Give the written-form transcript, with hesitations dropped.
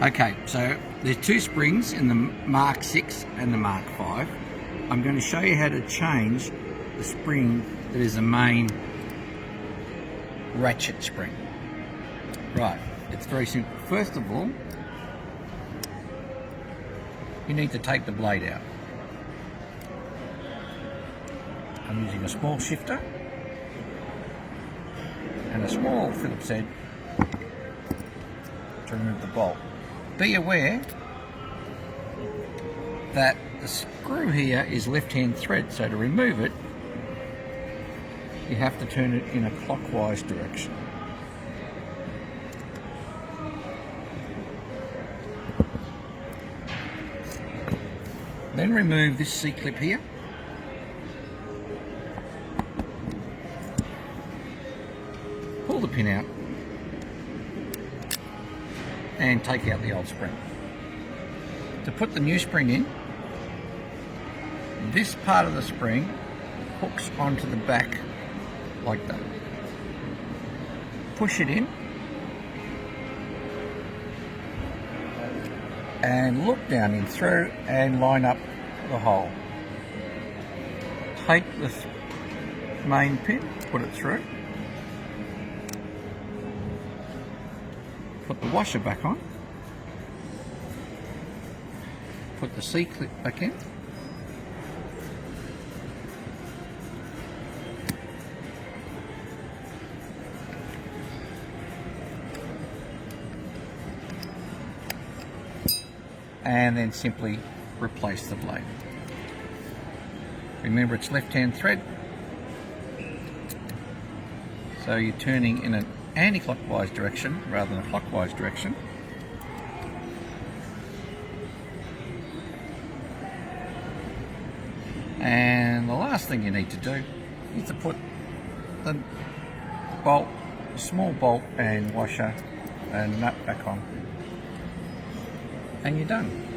Okay, so there's two springs in the Mark 6 and the Mark 5. I'm going to show you how to change the spring that is the main ratchet spring. Right, it's very simple. First of all, you need to take the blade out. I'm using a small shifter and a small Phillips head to remove the bolt. Be aware that the screw here is left-hand thread, so to remove it, you have to turn it in a clockwise direction. Then remove this C-clip here. Pull the pin out and take out the old spring. To put the new spring in, this part of the spring hooks onto the back like that. Push it in and look down in through and line up the hole. Take the main pin, put it through. Put the washer back on. Put the C-clip back in. And then simply replace the blade. Remember, it's left-hand thread, so you're turning in an anti-clockwise direction rather than a clockwise direction. And the last thing you need to do is to put the bolt, small bolt and washer and nut back on, and you're done.